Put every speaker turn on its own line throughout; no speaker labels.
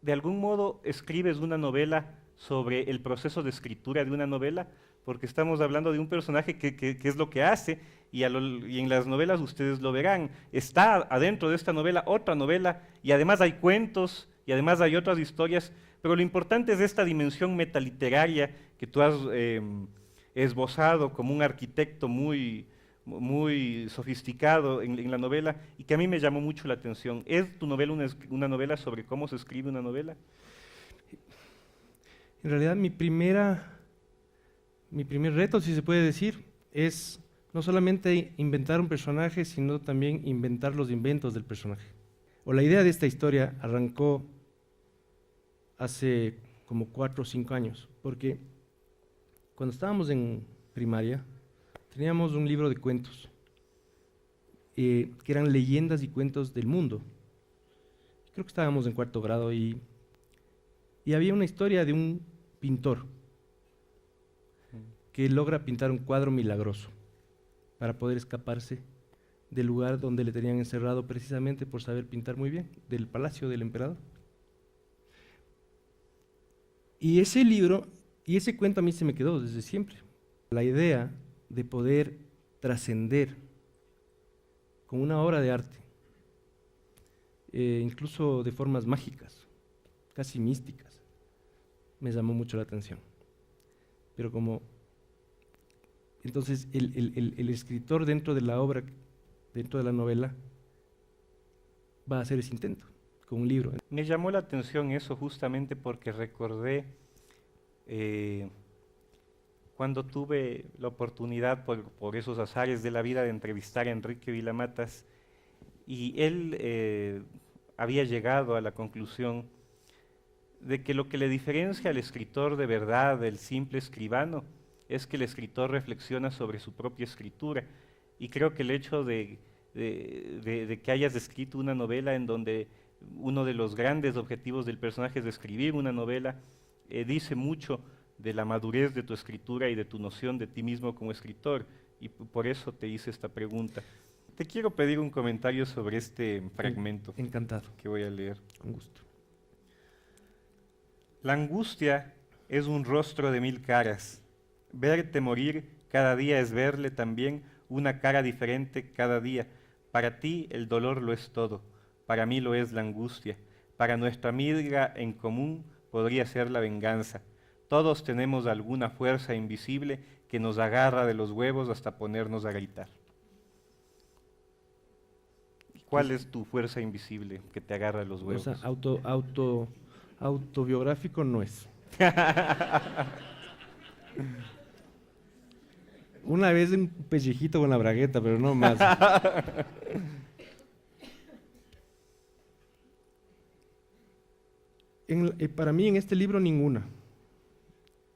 de algún modo escribes una novela sobre el proceso de escritura de una novela, porque estamos hablando de un personaje que es lo que hace, y en las novelas ustedes lo verán. Está adentro de esta novela otra novela, y además hay cuentos, y además hay otras historias, pero lo importante es esta dimensión metaliteraria que tú has esbozado como un arquitecto muy sofisticado en la novela, y que a mí me llamó mucho la atención. ¿Es tu novela una novela sobre cómo se escribe una novela?
En realidad mi primer reto, si se puede decir, es no solamente inventar un personaje, sino también inventar los inventos del personaje. O la idea de esta historia arrancó hace como 4 o 5 años, porque cuando estábamos en primaria teníamos un libro de cuentos, que eran leyendas y cuentos del mundo. Creo que estábamos en 4.º grado y había una historia de un pintor que logra pintar un cuadro milagroso para poder escaparse del lugar donde le tenían encerrado precisamente por saber pintar muy bien, del palacio del emperador. Y ese libro y ese cuento a mí se me quedó desde siempre. La idea de poder trascender con una obra de arte, incluso de formas mágicas, casi místicas, me llamó mucho la atención. Pero entonces el escritor dentro de la obra, dentro de la novela, va a hacer ese intento con un libro.
Me llamó la atención eso justamente porque recordé cuando tuve la oportunidad por esos azares de la vida de entrevistar a Enrique Vilamatas, y él había llegado a la conclusión de que lo que le diferencia al escritor de verdad del simple escribano es que el escritor reflexiona sobre su propia escritura. Y creo que el hecho de que hayas escrito una novela en donde uno de los grandes objetivos del personaje es escribir una novela, dice mucho de la madurez de tu escritura y de tu noción de ti mismo como escritor, y por eso te hice esta pregunta. Te quiero pedir un comentario sobre este fragmento
Encantado,
que voy a leer.
con gusto.
La angustia es un rostro de 1000 caras. Verte morir cada día es verle también una cara diferente cada día. Para ti el dolor lo es todo, para mí lo es la angustia. Para nuestra amiga en común podría ser la venganza. Todos tenemos alguna fuerza invisible que nos agarra de los huevos hasta ponernos a gritar. ¿Cuál es tu fuerza invisible que te agarra de los
O
huevos?
sea, autobiográfico no es. Una vez un pellejito con la bragueta, pero no más. Para mí en este libro ninguna.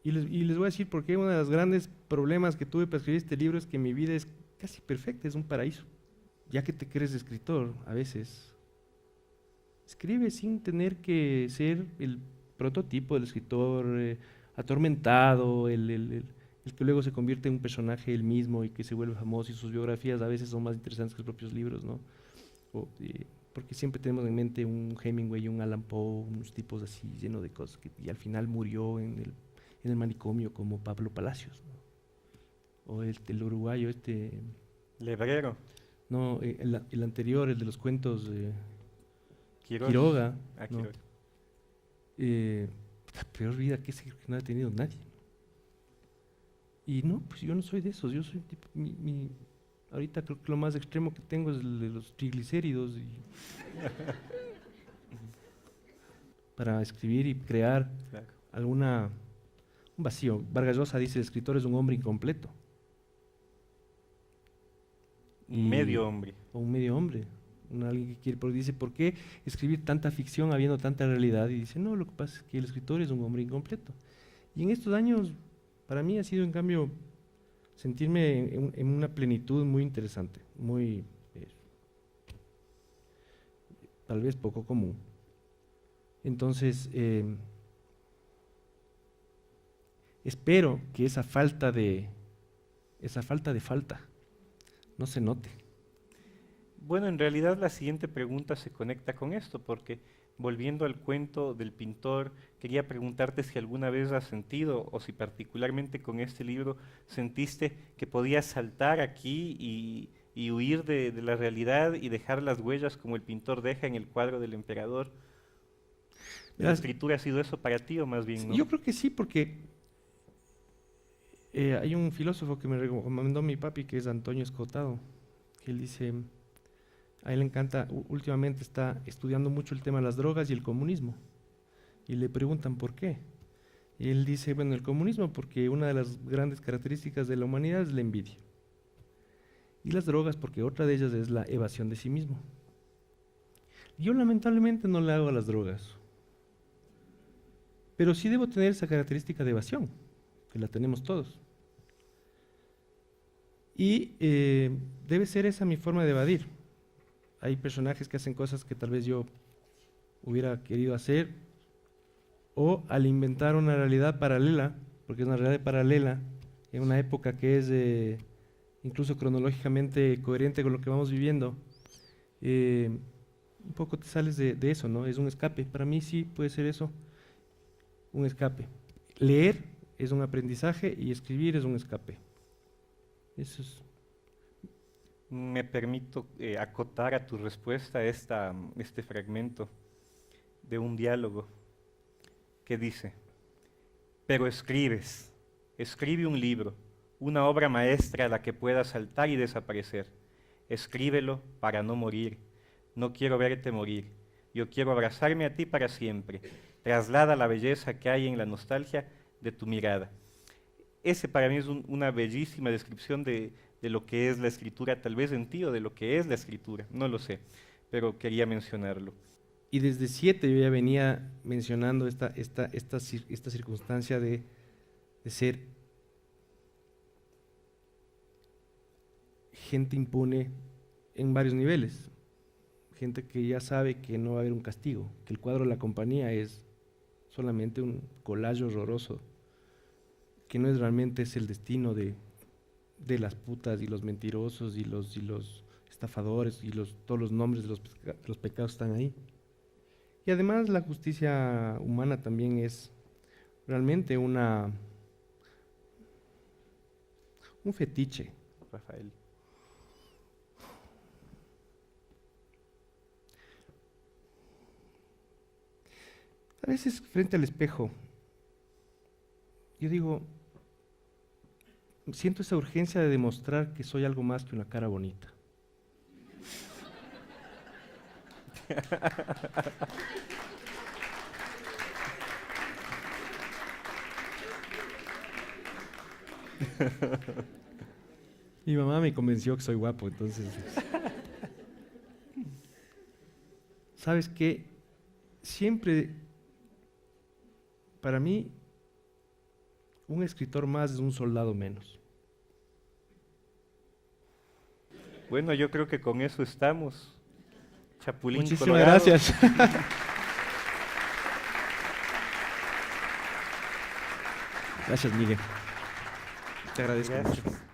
Y les voy a decir por qué. Uno de los grandes problemas que tuve para escribir este libro es que mi vida es casi perfecta, es un paraíso. Ya que te crees escritor, a veces escribe sin tener que ser el prototipo del escritor atormentado, el que luego se convierte en un personaje él mismo y que se vuelve famoso, y sus biografías a veces son más interesantes que los propios libros, ¿no? Porque siempre tenemos en mente un Hemingway y un Allan Poe, unos tipos así llenos de cosas, y al final murió en el manicomio como Pablo Palacios, ¿no? O el uruguayo
Lebrero.
no, el anterior, el de los cuentos,
Quiroz.
Quiroga,
Ah,
¿no?
Quiroz.
La peor vida que no ha tenido nadie. Y no, pues yo no soy de esos, yo soy tipo, ahorita creo que lo más extremo que tengo es el de los triglicéridos para escribir y crear
Claro.
un vacío. Vargas Llosa dice: el escritor es un hombre incompleto.
Un medio hombre.
O un medio hombre. Alguien que quiere, porque dice: ¿por qué escribir tanta ficción habiendo tanta realidad? Y dice: no, lo que pasa es que el escritor es un hombre incompleto. Y en estos años, para mí ha sido, en cambio, sentirme en una plenitud muy interesante, muy, tal vez poco común. Entonces, espero que esa falta de falta no se note.
Bueno, en realidad la siguiente pregunta se conecta con esto, porque volviendo al cuento del pintor, quería preguntarte si alguna vez has sentido, o si particularmente con este libro sentiste que podías saltar aquí y huir de la realidad y dejar las huellas como el pintor deja en el cuadro del emperador. ¿La
Verás,
escritura ha sido eso para ti o más bien no?
yo creo que sí, porque hay un filósofo que me recomendó mi papi, que es Antonio Escotado, que él dice, a él le encanta, últimamente está estudiando mucho el tema de las drogas y el comunismo, y le preguntan por qué. Y él dice, bueno, el comunismo porque una de las grandes características de la humanidad es la envidia, y las drogas porque otra de ellas es la evasión de sí mismo. Yo lamentablemente no le hago a las drogas, pero sí debo tener esa característica de evasión, que la tenemos todos. Y debe ser esa mi forma de evadir. Hay personajes que hacen cosas que tal vez yo hubiera querido hacer, o al inventar una realidad paralela, porque es una realidad paralela, en una época que es incluso cronológicamente coherente con lo que vamos viviendo, un poco te sales de eso, ¿no? Es un escape. Para mí sí puede ser eso, un escape. Leer es un aprendizaje y escribir es un escape. Eso es.
Me permito acotar a tu respuesta este fragmento de un diálogo que dice, pero escribes, escribe un libro, una obra maestra a la que pueda saltar y desaparecer. Escríbelo para no morir. No quiero verte morir. Yo quiero abrazarme a ti para siempre. Traslada la belleza que hay en la nostalgia de tu mirada. Ese para mí es una bellísima descripción de lo que es la escritura, tal vez en ti, o de lo que es la escritura, no lo sé, pero quería mencionarlo.
Y desde 7 yo ya venía mencionando esta circunstancia de ser gente impune en varios niveles. Gente que ya sabe que no va a haber un castigo, que el cuadro de la compañía es solamente un collage horroroso, que no es realmente es el destino de las putas y los mentirosos y los estafadores y todos los nombres de los pecados están ahí. Y además la justicia humana también es realmente un fetiche, Rafael. A veces frente al espejo, yo digo, siento esa urgencia de demostrar que soy algo más que una cara bonita. Mi mamá me convenció que soy guapo, entonces. ¿Sabes qué? Siempre, para mí, un escritor más es un soldado menos.
Bueno, yo creo que con eso estamos. Chapulín
Muchísimas
Colorado.
gracias. Gracias, Miguel. Te agradezco mucho.
Gracias.